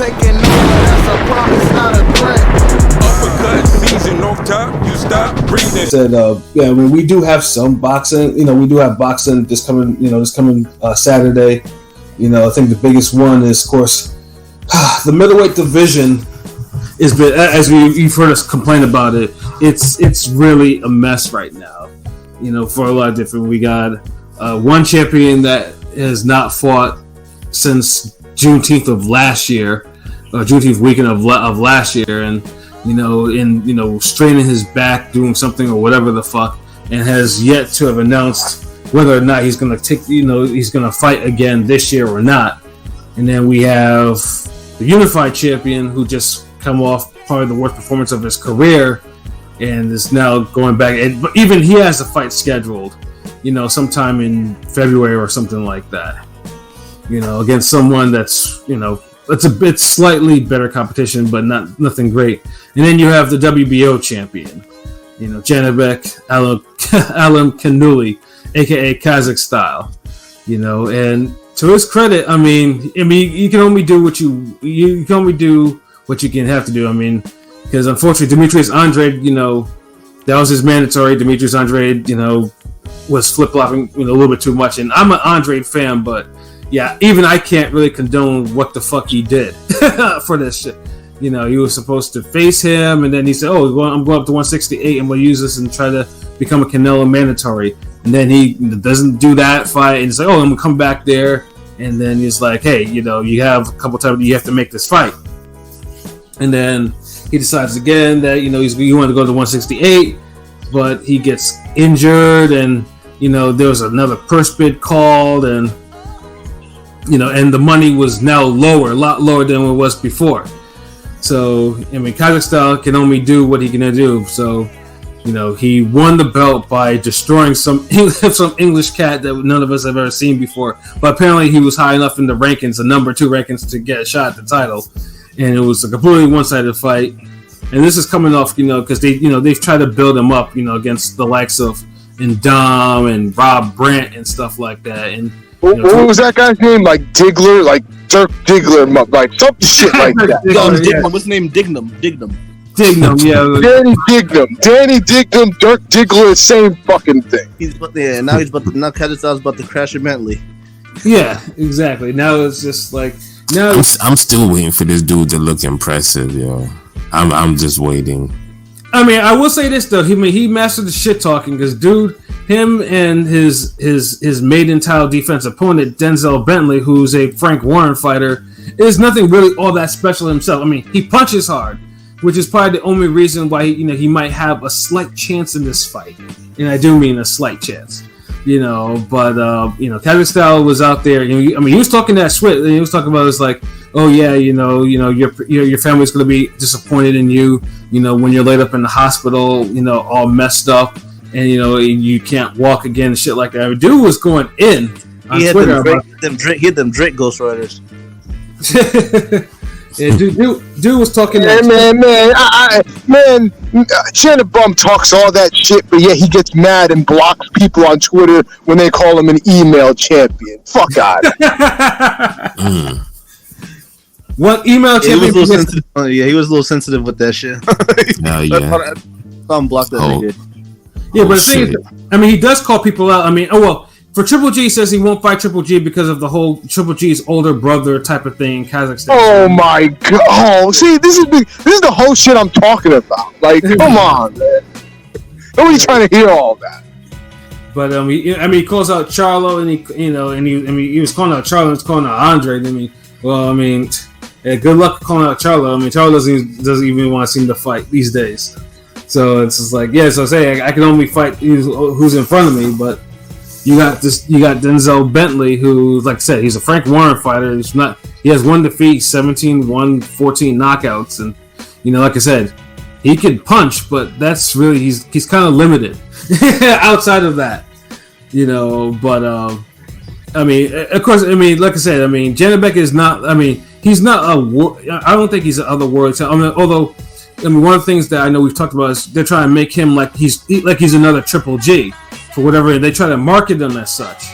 taking over, that's a promise, not a threat. Uppercut season off top, you stop breathing. Said, yeah, I mean, we do have some boxing. You know, we do have boxing this coming Saturday. You know, I think the biggest one is, of course, the middleweight division has been, as you've heard us complain about it. It's really a mess right now. You know, for a lot of different. We got one champion that has not fought since Juneteenth of last year, Juneteenth weekend of last year, and straining his back, doing something or whatever the fuck, and has yet to have announced whether or not he's going to he's going to fight again this year or not. And then we have the unified champion who just come off probably the worst performance of his career and is now going back. But even he has a fight scheduled, sometime in February or something like that. Against someone that's, it's a bit slightly better competition, but nothing great. And then you have the WBO champion, Janibek Alimkhanuly, aka Kazakh style, and to his credit, I mean, you can only do what you can only do what you can have to do. I mean, because unfortunately, Demetrius Andrade, that was his mandatory. Demetrius Andrade, was flip flopping a little bit too much, and I'm an Andrade fan, but yeah, even I can't really condone what the fuck he did for this shit. He was supposed to face him, and then he said, "Oh, I'm going up to 168, and we'll use this and try to become a Canelo mandatory." And then he doesn't do that fight, and he's like, "Oh, I'm gonna come back there." And then he's like, "Hey, you have a couple times you have to make this fight." And then he decides again that he wanted to go to 168, but he gets injured, and there was another purse bid called, and and the money was now lower, a lot lower than it was before. So I mean, Kazakhstan can only do what he can do. So he won the belt by destroying some English cat that none of us have ever seen before. But apparently he was high enough in the rankings, the number 2 rankings, to get a shot at the title. And it was a completely one-sided fight. And this is coming off, because they've tried to build him up, against the likes of Ndam and Rob Brandt and stuff like that. And what was that guy's name? Like Diggler, like Dirk Diggler, like some shit like that. Dignam. What's his name? Dignam, yeah. Danny Dignam, Dirk Diggler, same fucking thing. Now Kazakhstan's about to crash a Bentley. Yeah, exactly. Now it's just like I'm still waiting for this dude to look impressive, yo. I'm just waiting. I mean, I will say this though. He mastered the shit talking, because him and his maiden title defense opponent Denzel Bentley, who's a Frank Warren fighter, is nothing really all that special himself. I mean, he punches hard, which is probably the only reason why he might have a slight chance in this fight, and I do mean a slight chance. But Kazakhstan was out there. He was talking that shit. He was talking about it's like, oh yeah, your family's gonna be disappointed in you. When you're laid up in the hospital, all messed up, and you can't walk again and shit like that. Dude was going in on Twitter. He had them Drake ghostwriters. Yeah, dude was talking. Man, Shannon Bum talks all that shit, but yet he gets mad and blocks people on Twitter when they call him an email champion. Fuck out. What email champion? He was a little sensitive with that shit. Yeah. Some blocked that nigga. Yeah, but the thing is, he does call people out. For Triple G, he says he won't fight Triple G because of the whole Triple G's older brother type of thing in Kazakhstan. Oh my god! Oh, see, this is the whole shit I'm talking about. Like, come on, man. Nobody's trying to hear all that. But he calls out Charlo, and he was calling out Charlo, and he's calling out Andre. Good luck calling out Charlo. Charlo doesn't even want to seem to fight these days. So it's just like, so say I can only fight who's in front of me, but. You got Denzel Bentley, who, like I said, he's a Frank Warren fighter. He has 1 defeat, 17-1, 14 knockouts, and like I said, he can punch, but that's really he's kind of limited outside of that, But of course, like I said, Janibek is not. He's not I don't think he's an otherworldly. Although, one of the things that I know we've talked about is they're trying to make him like he's another Triple G. For whatever they try to market him as such,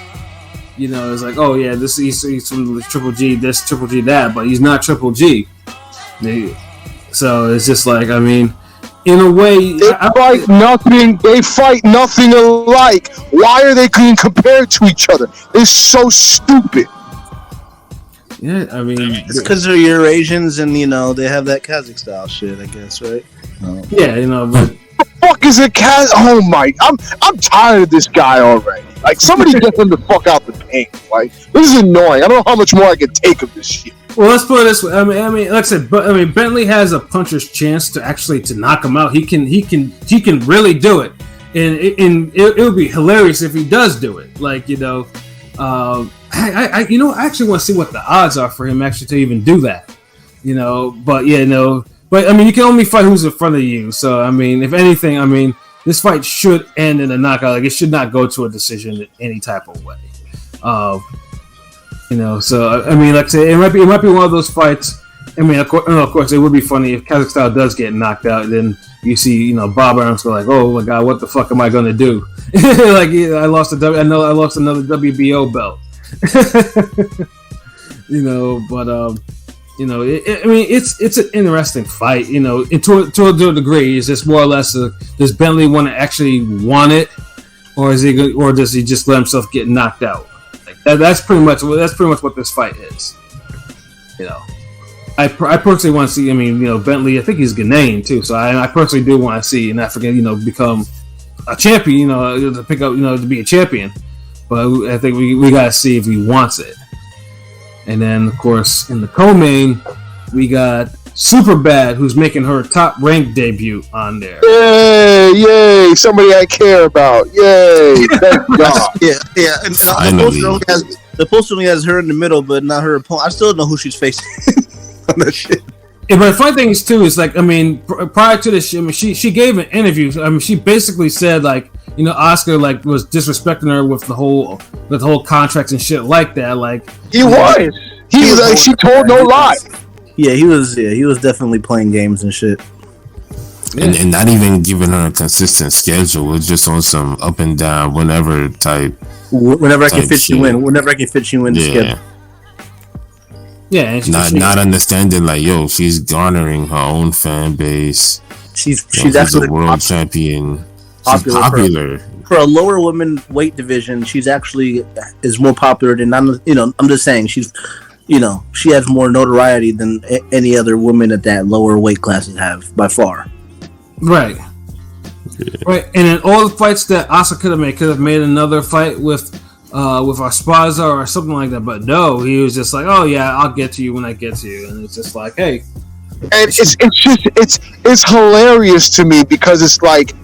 it's like, oh yeah, he's from Triple G, this Triple G that, but he's not Triple G. So it's just like, I mean, in a way, they fight nothing. They fight nothing alike. Why are they being compared to each other? It's so stupid. Yeah, I mean, it's because they're Eurasians and they have that Kazakh style shit, I guess, right? Yeah, but the fuck is a Kaz? Oh my! I'm tired of this guy already. Like, somebody get him the fuck out the paint. Like, this is annoying. I don't know how much more I can take of this shit. Well, let's put it this way. I mean, like I said, Bentley has a puncher's chance to knock him out. He can really do it, and it would be hilarious if he does do it. Like, I actually want to see what the odds are for him actually to even do that. But I mean, you can only fight who's in front of you. So I mean, if anything, I mean, this fight should end in a knockout. Like, it should not go to a decision in any type of way. So I mean, like I say, it might be one of those fights. I mean, of course, it would be funny if Kazakhstan does get knocked out. Then you see, Bob Arms go like, "Oh my God, what the fuck am I going to do?" Like, I lost I lost another WBO belt. I mean, it's an interesting fight. To a degree, is this more or less does Bentley want to actually want it, or does he just let himself get knocked out? That's pretty much what this fight is. I personally want to see. I mean, Bentley. I think he's Ghanaian too, so I personally do want to see an African, become a champion. To pick up, to be a champion. But I think we gotta see if he wants it. And then, of course, in the co-main, we got Superbad, who's making her top ranked debut on there. Yay! Somebody I care about. Yay! Thank God. Yeah. And the poster only has her in the middle, but not her opponent. I still don't know who she's facing on that shit. Yeah, but the funny thing is too is, like, I mean, prior to this, I mean, she gave an interview. I mean, she basically said, like, Oscar, like, was disrespecting her with the whole contracts and shit like that. Like, he was. She told no lie. Yeah, he was definitely playing games and shit. And not even giving her a consistent schedule. It was just on some up and down, whenever type. Whenever I can fit you in. Whenever I can fit you in the schedule. Yeah, and not understanding, like, she's garnering her own fan base. She's actually a world champion. She's popular for a lower women weight division. She's actually is more popular than I'm just saying she's she has more notoriety than any other woman at that lower weight classes have by far. Right. Yeah. Right, and in all the fights that Asa could have made another fight with Esparza or something like that, but no, he was just like, "Oh yeah, I'll get to you when I get to you," and it's just like, hey. And it's hilarious to me because it's like,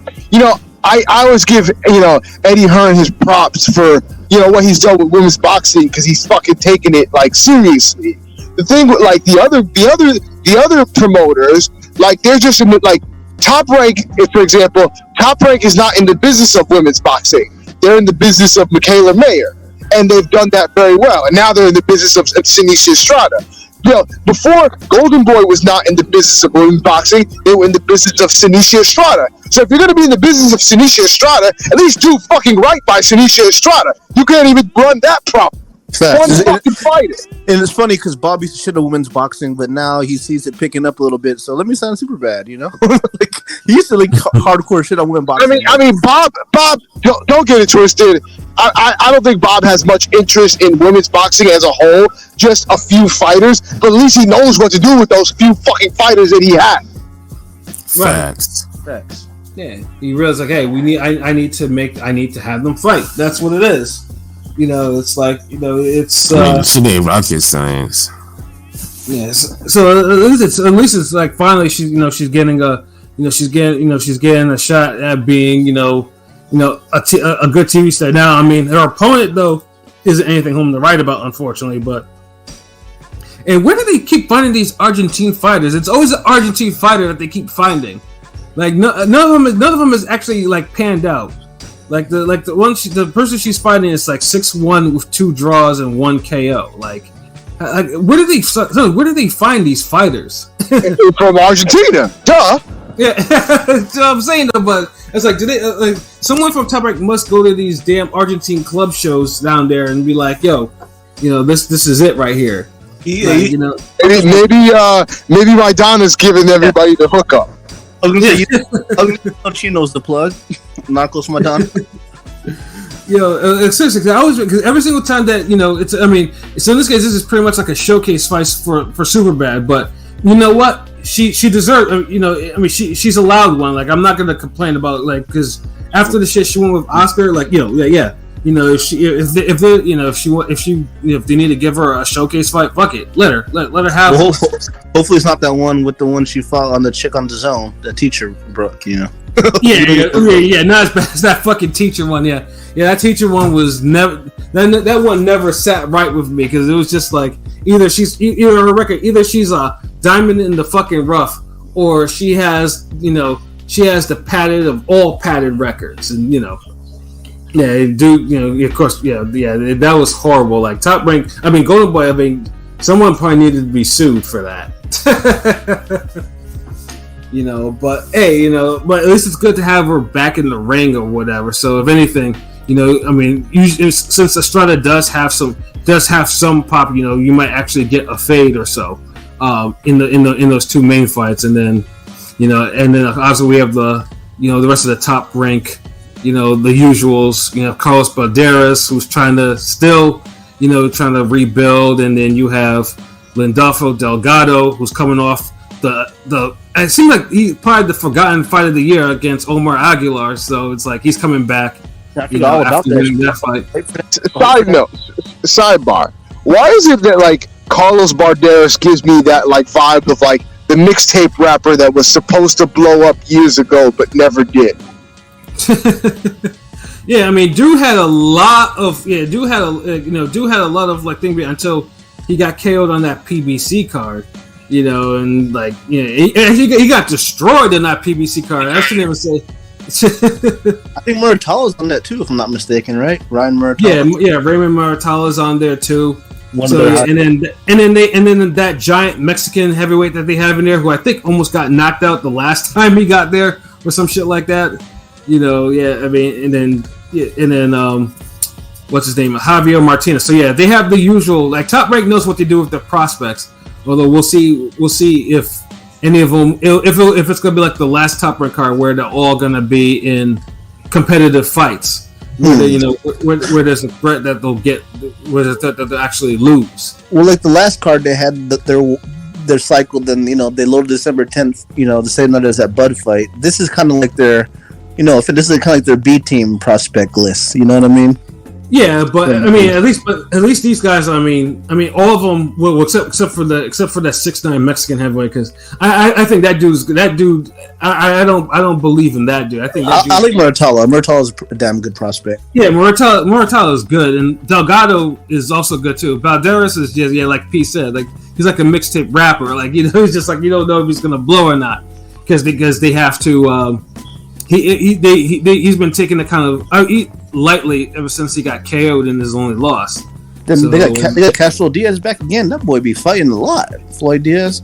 I always give Eddie Hearn his props for what he's done with women's boxing, because he's fucking taking it like seriously. The thing with like the other promoters, like, they're just in the, like, Top Rank, for example, Top Rank is not in the business of women's boxing. They're in the business of Michaela Mayer, and they've done that very well. And now they're in the business of Sinicia Estrada. Before, Golden Boy was not in the business of women's boxing. They were in the business of Sinicia Estrada. So if you're going to be in the business of Sinicia Estrada, at least do fucking right by Sinicia Estrada. You can't even run that properly. One fucking fighter. And it's funny because Bob used to shit on women's boxing, but now he sees it picking up a little bit. So let me sound Superbad, like, he used to like hardcore shit on women's boxing. I mean, Bob, don't get it twisted. I don't think Bob has much interest in women's boxing as a whole. Just a few fighters, but at least he knows what to do with those few fucking fighters that he had. Facts. Yeah, he realized, like, hey, I need to have them fight. That's what it is. It's like, it's she ain't rocket science. Yes. So at least it's like finally she's getting a shot at being a good TV star. Now, I mean, her opponent though isn't anything home to write about, unfortunately. But where do they keep finding these Argentine fighters? It's always an Argentine fighter that they keep finding. Like none of them is actually like panned out. Like the person she's fighting is like 6'1" with 2 draws and 1 KO. Like where do they find these fighters? From Argentina, duh. Yeah, that's what I'm saying though. But it's like, do they like someone from Top Rank must go to these damn Argentine club shows down there and be like, yo, this is it right here. Like, you know, maybe Maidana's giving everybody the hookup. I was gonna say, she knows the plug. Narcos Madonna. Seriously, I always, because every single time that it's. I mean, so in this case, this is pretty much like a showcase fight for Superbad. But you know what? She deserves. I mean, she's allowed one. Like, I'm not gonna complain about, like, because after the shit she went with Oscar, like, yeah. If they need to give her a showcase fight, fuck it, let her have. Well, hopefully it's not that one with the one she fought on the chick on the zone, the teacher Brooke. Yeah. Not as bad as that fucking teacher one. Yeah, that teacher one was never. That one never sat right with me, because it was just like either she's a diamond in the fucking rough, or she has the padded of all padded records, and Yeah, dude. Of course. Yeah. That was horrible. Like, Top Rank. I mean, Golden Boy. I mean, someone probably needed to be sued for that. But hey, but at least it's good to have her back in the ring or whatever. So if anything, I mean, usually, since Estrada does have some pop, you might actually get a fade or so, in those two main fights, and then also we have the rest of the Top Rank. The usuals, Carlos Balderas, who's trying to rebuild, and then you have Lindolfo Delgado, who's coming off it seemed like he probably the forgotten fight of the year against Omar Aguilar, so it's like he's coming back. After winning that fight. Side note, sidebar. Why is it that, like, Carlos Balderas gives me that, like, vibe of, like, the mixtape rapper that was supposed to blow up years ago but never did? Yeah, I mean, Drew had a lot of like things until he got KO'd on that PBC card, and like he got destroyed in that PBC card. I shouldn't even say. I think Muratala's on that too, if I'm not mistaken, right? Ryan Muratala. Yeah, Raymond Muratala's on there too. And then that giant Mexican heavyweight that they have in there, who I think almost got knocked out the last time he got there, or some shit like that. I mean, and then what's his name? Javier Martinez. So yeah, they have the usual, like, Top Rank knows what to do with their prospects. Although we'll see if any of them, if it's gonna be like the last Top Rank card where they're all gonna be in competitive fights, where there's a threat that they'll get, where there's a threat that they'll actually lose. Well, like the last card they had their cycle, then they loaded December 10th, the same night as that Bud fight. This is kind of like their. If this is kind of like their B team prospect list, you know what I mean? Yeah, but I mean, at least these guys. I mean, all of them. Well, except for that 6'9" Mexican heavyweight, because I think that dude. I don't believe in that dude. I think I like Muratala. Muratala's a damn good prospect. Yeah, Muratala is good, and Delgado is also good too. Balderas is just like P said, like he's like a mixtape rapper. Like he's just like you don't know if he's gonna blow or not, because they have to. He's been taking the kind of lightly ever since he got KO'd in his only loss. Then they got Castro Diaz back again. That boy be fighting a lot. Floyd Diaz.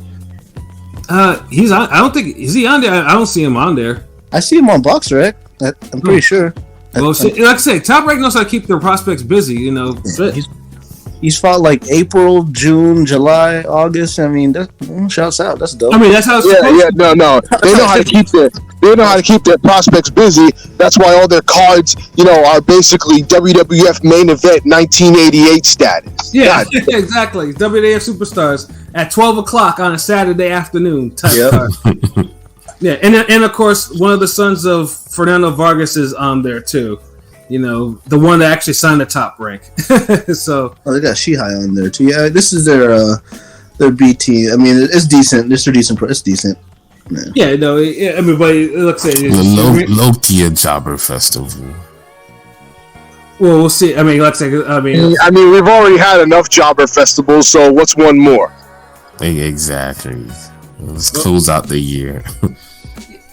He's on. I don't think is he on there. I don't see him on there. I see him on BoxRec. I'm pretty sure. Well, like I say, Top Rank knows how to keep their prospects busy. He's fought like April, June, July, August. I mean, shouts out. That's dope. I mean, that's how it's supposed to. No. They know how to keep their prospects busy. That's why all their cards, are basically WWF main event 1988 status. Yeah, exactly. WWF superstars at 12 o'clock on a Saturday afternoon type card. Yeah, and of course, one of the sons of Fernando Vargas is on there too. The one that actually signed the Top Rank. So they got Shihai on there too. Yeah, this is their BT. I mean, it's decent. It's decent. It's decent. Man. Yeah, no. I mean, but let's say low-key a jobber festival. Well, we'll see. I mean, let's say. I mean, we've already had enough jobber festivals. So what's one more? Exactly. Let's close out the year.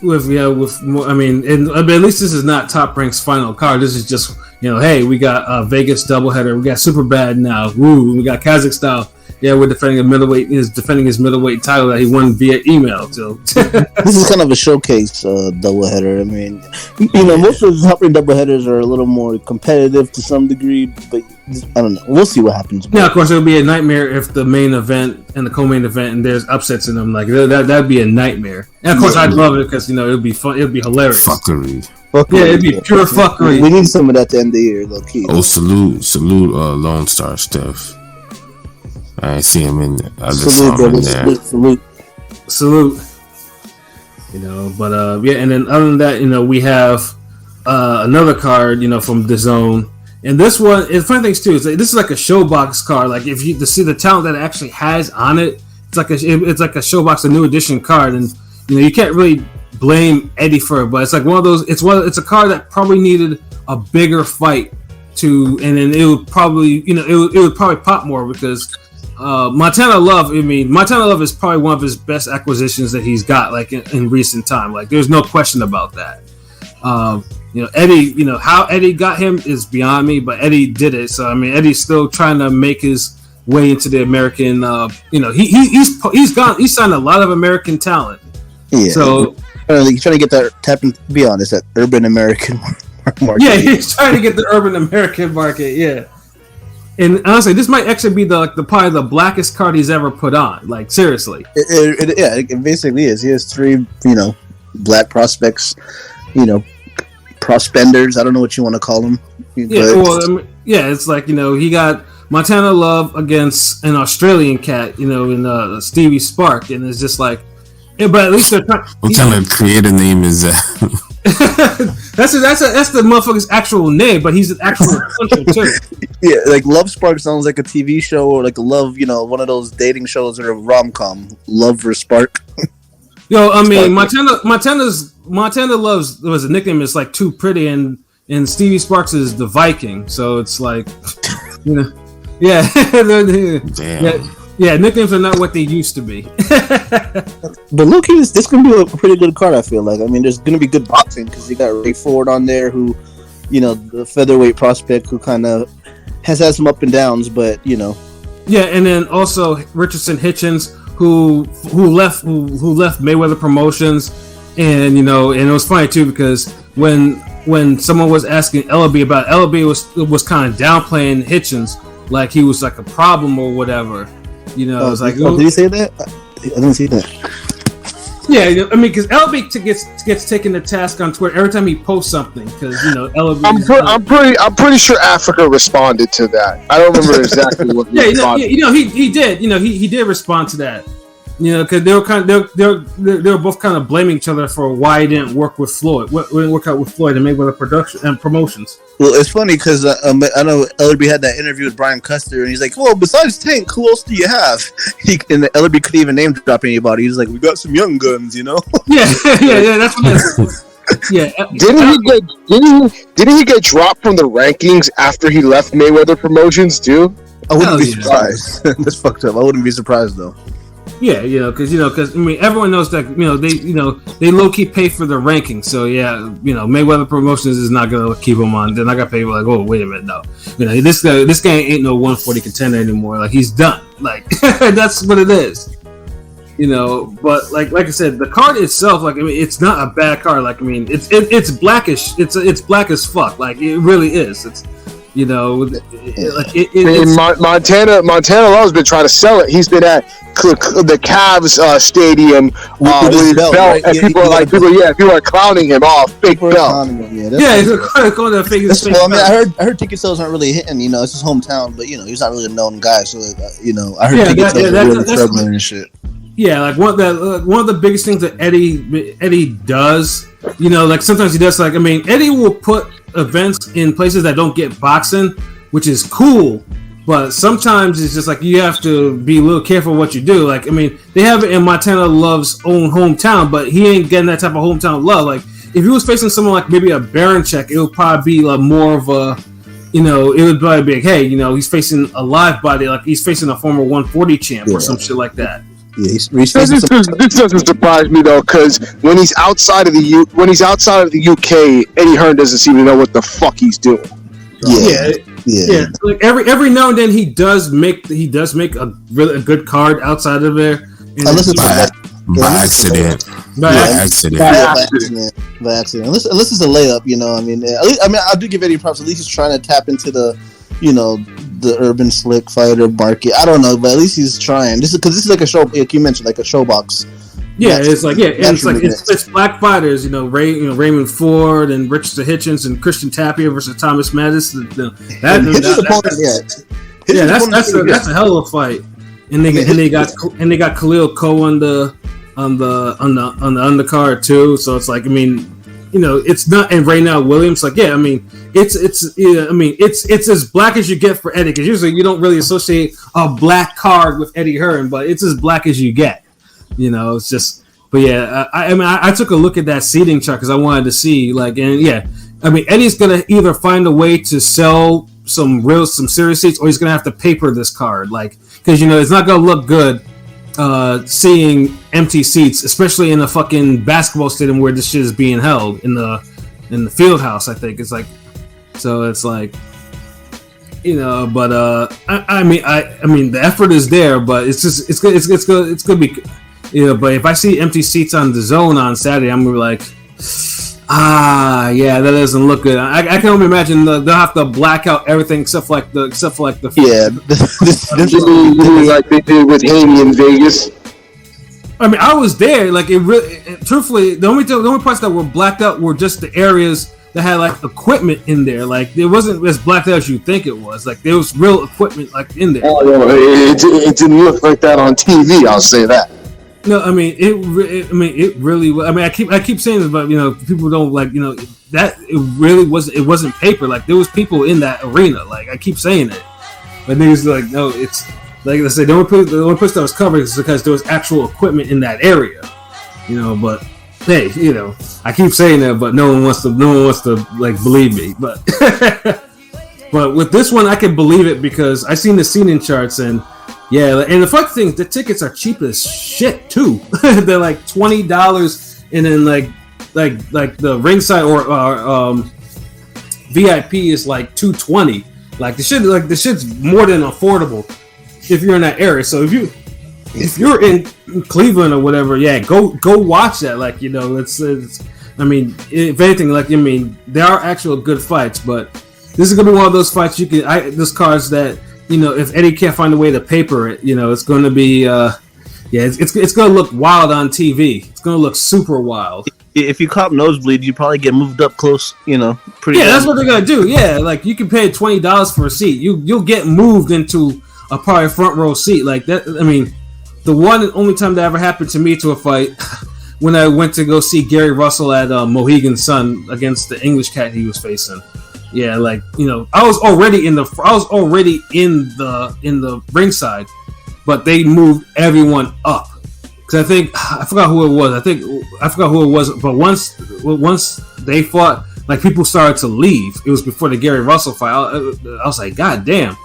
With more, I mean, at least this is not Top Rank's final card. This is just hey, we got Vegas doubleheader. We got Superbad now. Woo! We got Kazakhstan. we're defending a middleweight. He's defending his middleweight title that he won via email. So this is kind of a showcase doubleheader. I mean, most of the top-ranked doubleheaders are a little more competitive to some degree, but I don't know. We'll see what happens. Yeah, of course, it would be a nightmare if the main event and the co-main event and there's upsets in them. Like that'd be a nightmare. And of course, I'd love it because it'd be fun. It'd be hilarious. Fuckery. Yeah, it'd be pure fuckery. We need some of that to end the year, low key. Oh, salute, Lone Star Steph. I see him in. I just saw him in there. Salute. But and then other than that, we have another card, from DAZN. And this one, the funny things too is this is like a showbox card. Like if you to see the talent that it actually has on it, it's like a showbox, a new edition card, and you can't really blame Eddie for it, but it's like one of those. It's a card that probably needed a bigger fight and then it would probably it would probably pop more because Montana Love. I mean, Montana Love is probably one of his best acquisitions that he's got like in recent time. Like there's no question about that. Eddie, how Eddie got him is beyond me, but Eddie did it. So I mean, Eddie's still trying to make his way into the American. He's signed a lot of American talent. Yeah. So he's trying to get that be honest, that urban American market. Yeah, he's trying to get the urban American market. Yeah. And honestly, this might actually be probably the blackest card he's ever put on. Like seriously. It basically is. He has 3, black prospects. Prospenders. I don't know what you want to call them. It's like he got Montana Love against an Australian cat, in Stevie Spark, and it's just like, but at least they're trying. What kind of creative name is that? that's the motherfucker's actual name, but he's an actual puncher too. Yeah, like Love Spark sounds like a TV show or like a love, one of those dating shows or a rom-com. Love for Spark. I mean, Montana Love's was a nickname is like Too Pretty, and Stevie Sparks is the Viking, so it's like, yeah, yeah, nicknames are not what they used to be. But look, this can be a pretty good card. I feel like. I mean, there's gonna be good boxing because you got Ray Ford on there, who, the featherweight prospect who kind of has had some up and downs, but Yeah, and then also Richardson Hitchens, who left Mayweather Promotions, and and it was funny too because when someone was asking Ellaby about it, Ellaby was kind of downplaying Hitchens like he was like a problem or whatever. It was like, did he say that? I didn't see that. Yeah, I mean, because Ellaby gets taken to task on Twitter every time he posts something. Because Ellaby. I'm pretty sure Africa responded to that. I don't remember exactly what. He did. He did respond to that. Because they were both kind of blaming each other for why it didn't work with Floyd. What didn't work out with Floyd and Mayweather production and promotions. Well, it's funny because I know Ellaby had that interview with Brian Custer, and he's like, "Well, besides Tank, who else do you have?" And Ellaby couldn't even name drop anybody. He's like, "We got some young guns, Yeah, that's what it is. Yeah. Didn't he get dropped from the rankings after he left Mayweather Promotions too? I wouldn't be surprised. That's fucked up. I wouldn't be surprised though. Yeah, because I mean, everyone knows that they low key pay for the rankings. So yeah, Mayweather Promotions is not gonna keep him on. They're not gonna pay him like, oh wait a minute, no, this guy ain't no 140 contender anymore. Like he's done. Like that's what it is. But like I said, the card itself, like I mean, it's not a bad card. Like I mean, it's blackish. It's black as fuck. Like it really is. It's Montana Love's been trying to sell it. He's been at the Cavs stadium with his belt, right? And people are clowning him off. Fake belt. He's calling that fake. Well, I mean, I heard ticket sales aren't really hitting. It's his hometown, but he's not really a known guy. So I heard ticket sales are really struggling and shit. Yeah, like one of the biggest things that Eddie does, like sometimes he does, like I mean, Eddie will put events in places that don't get boxing, which is cool, but sometimes it's just like you have to be a little careful what you do. Like I mean, they have it in Montana Love's own hometown, but he ain't getting that type of hometown love. Like if he was facing someone like maybe a Baranchek, it would probably be like more of a, it would probably be like, hey, he's facing a live body, like he's facing a former 140 champ or some shit like that. Yeah, this doesn't surprise me though, because when he's outside of the UK, Eddie Hearn doesn't seem to know what the fuck he's doing. Yeah. Yeah, like every now and then he does make a really good card outside of there. Unless it's by accident. By accident. Unless it's a layup, you know. I mean, I do give Eddie props. At least he's trying to tap into the, you know, the urban slick fighter market. I don't know, but at least he's trying. This is like a show, like you mentioned, like a showbox. Yeah, it's black fighters. You know, Raymond Ford and Richard Hitchens and Christian Tapia versus Thomas Mattis. That's a hell of a fight. And they got Khalil Coe on the undercard too. So it's like, I mean, you know, it's not. And right now Williams, like, yeah, I mean, it's as black as you get for Eddie, because usually you don't really associate a black card with Eddie Hearn, but it's as black as you get. You know, it's just. But yeah, I took a look at that seating chart because I wanted to see, like, and yeah, I mean, Eddie's gonna either find a way to sell some serious seats, or he's gonna have to paper this card, like, because, you know, it's not gonna look good seeing empty seats, especially in a fucking basketball stadium where this shit is being held in the field house. I think it's like, so it's like, you know, but I mean the effort is there, but it's just it's gonna be, you know. But if I see empty seats on the Zone on Saturday, I'm gonna be like, yeah, that doesn't look good. I can only imagine they'll have to black out everything except for the like they did with Amy in Vegas. I mean, I was there. Like, truthfully, the only parts that were blacked out were just the areas that had like equipment in there. Like, it wasn't as blacked out as you think it was. Like, there was real equipment like in there. Oh, no, it didn't look like that on TV. I'll say that. No, I mean it really. I mean, I keep saying this, but, you know, people don't, like, you know, that it really wasn't. It wasn't paper. Like, there was people in that arena. Like, I keep saying it, but niggas like, no, it's like I said. The only place that was covered is because there was actual equipment in that area. You know, but hey, you know, I keep saying that, but no one wants to like believe me. But but with this one, I can believe it because I seen the seating charts and. Yeah, and the funny thing is, the tickets are cheap as shit too. They're like $20, and then like the ringside or VIP is like $220. Like the shit's more than affordable if you're in that area. So if you're in Cleveland or whatever, yeah, go watch that. Like, you know, it's I mean, if anything, like, I mean, there are actual good fights, but this is gonna be one of those fights those cards that. You know, if Eddie can't find a way to paper it, you know, it's going to be, it's going to look wild on TV. It's going to look super wild. If you cop nosebleed, you probably get moved up close, you know. That's what they're going to do. Yeah, like, you can pay $20 for a seat. You'll get moved into a probably front row seat. Like that. I mean, the one and only time that ever happened to me to a fight when I went to go see Gary Russell at Mohegan Sun against the English cat he was facing. Yeah, like, you know, I was already in the ringside, but they moved everyone up because I forgot who it was. But once they fought, like, people started to leave. It was before the Gary Russell fight. I was like, God damn!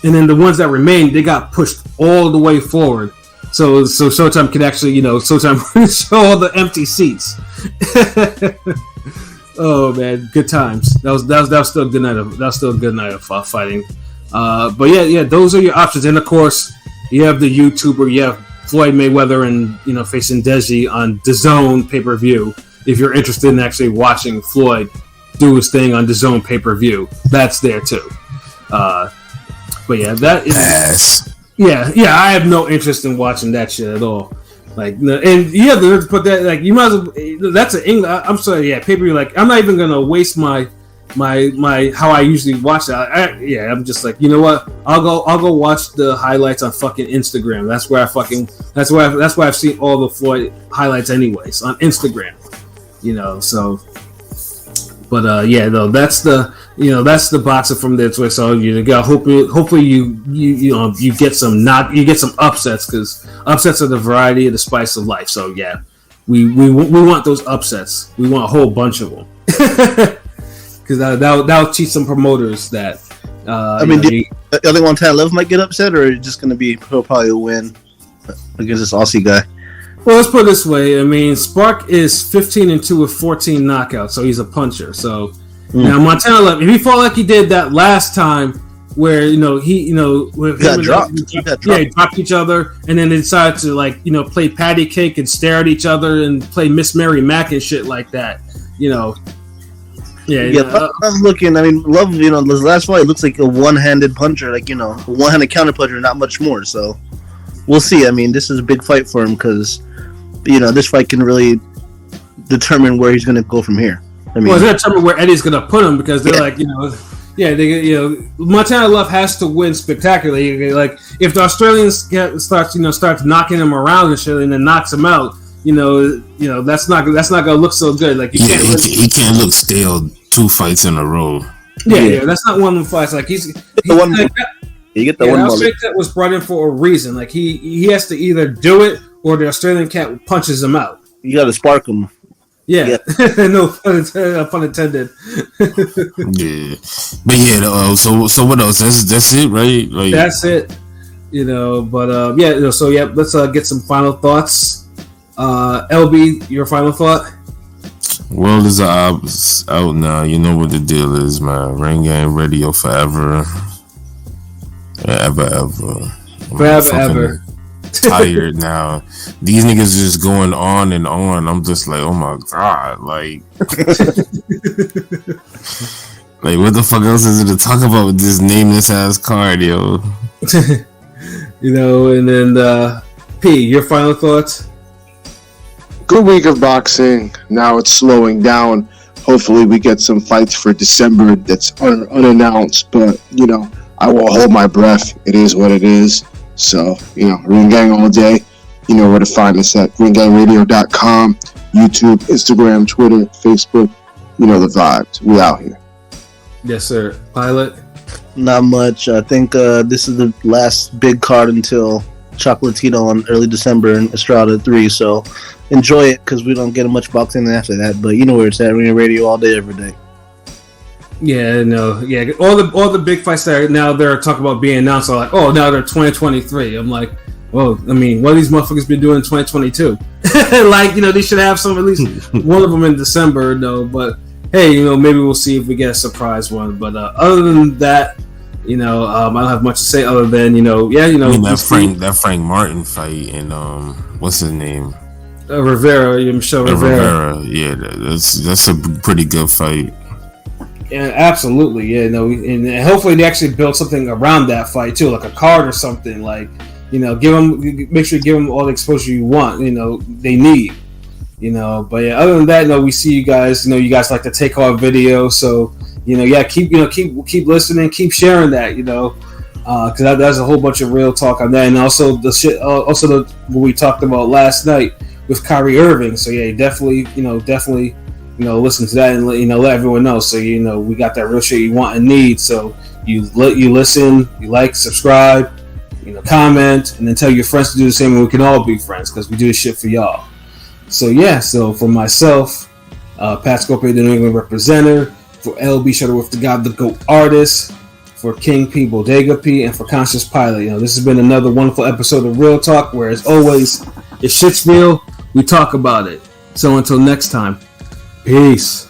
And then the ones that remained, they got pushed all the way forward, so Showtime could actually, you know, Showtime show all the empty seats. Oh man, good times. That was still a good night of fighting. But yeah, those are your options. And of course, you have the YouTuber. You have Floyd Mayweather and, you know, facing Deji on DAZN pay-per-view. If you're interested in actually watching Floyd do his thing on DAZN pay-per-view, that's there too. But yeah, that is. Yeah. I have no interest in watching that shit at all. Like, and you have to put that, like, you might as well, that's an English, I'm sorry, yeah, pay-per-view, like, I'm not even going to waste my how I usually watch it. I'm just like, you know what, I'll go watch the highlights on fucking Instagram. That's where I've seen all the Floyd highlights anyways, on Instagram, you know, so, but, yeah, though, that's the boxer from there. So you got hopefully you get some upsets, because upsets are the variety of the spice of life. So yeah, we want those upsets. We want a whole bunch of them, because that'll teach some promoters that. I mean, do you think Montana Love might get upset, or just going to be probably a win against this Aussie guy? Well, let's put it this way. I mean, Spark is 15-2 with 14 knockouts, so he's a puncher. So Now Montana left. If he fought like he did that last time, where he got dropped. He dropped each other, and then they decided to play patty cake and stare at each other and play Miss Mary Mack and shit like that. I'm looking. I mean, Love. This last fight looks like a one-handed puncher, a one-handed counter puncher, not much more. So we'll see. I mean, this is a big fight for him because this fight can really determine where he's going to go from here. I mean, it's going to determine where Eddie's going to put him because they're Montana Love has to win spectacularly. Like if the Australians starts knocking him around and shit, and then knocks him out, that's not gonna look so good. Like he can't look stale 2 fights in a row. Yeah, that's not one of the fights. Like you get the one. Australian cat was brought in for a reason. Like he has to either do it or the Australian cat punches him out. You got to spark him. Yeah. No pun intended. Yeah, but so what else? That's it, right? Like that's it. Let's get some final thoughts. LB, your final thought? World is out now. You know what the deal is, man. Ring Game Radio forever. Ever. Forever. Tired now. These niggas just going on and on. I'm just like, oh my god, like what the fuck else is it to talk about with this nameless ass card, yo? And then P, your final thoughts? Good week of boxing. Now it's slowing down. Hopefully we get some fights for December that's unannounced, but I will hold my breath. It is what it is. So, Ring Gang all day. You know where to find us at ringgangradio.com, YouTube, Instagram, Twitter, Facebook. You know the vibes. We out here. Yes, sir. Pilot? Not much. I think this is the last big card until Chocolatito on early December and Estrada 3. So enjoy it because we don't get much boxing after that. But you know where it's at. Ring Radio all day, every day. Yeah, no, yeah. All the big fights that now they're talking about being announced are like, oh, now they're 2023. I'm like, well, I mean, what have these motherfuckers been doing in 2022? They should have some, at least one of them in December, though. But hey, maybe we'll see if we get a surprise one. But other than that, I don't have much to say other than that Frank Martin fight and what's his name? Rivera, Michelle Rivera. Yeah, that's a pretty good fight. Yeah, absolutely. Yeah, and hopefully they actually build something around that fight too, like a card or something. Like, make sure you give them all the exposure you want. They need. But yeah, other than that, we see you guys. You guys like to take our video, so keep listening, keep sharing that. Because that's a whole bunch of real talk on that, and also the shit. Also what we talked about last night with Kyrie Irving. So yeah, definitely listen to that and let everyone know. So we got that real shit you want and need. So you listen, you like, subscribe, comment, and then tell your friends to do the same. And we can all be friends because we do this shit for y'all. So yeah. So for myself, Pat Scorpio, the New England representative, for LB Shuttleworth, the God, the GOAT artist, for King P, Bodega P, and for Conscious Pilot. This has been another wonderful episode of Real Talk, where as always, if shit's real, we talk about it. So until next time. Peace.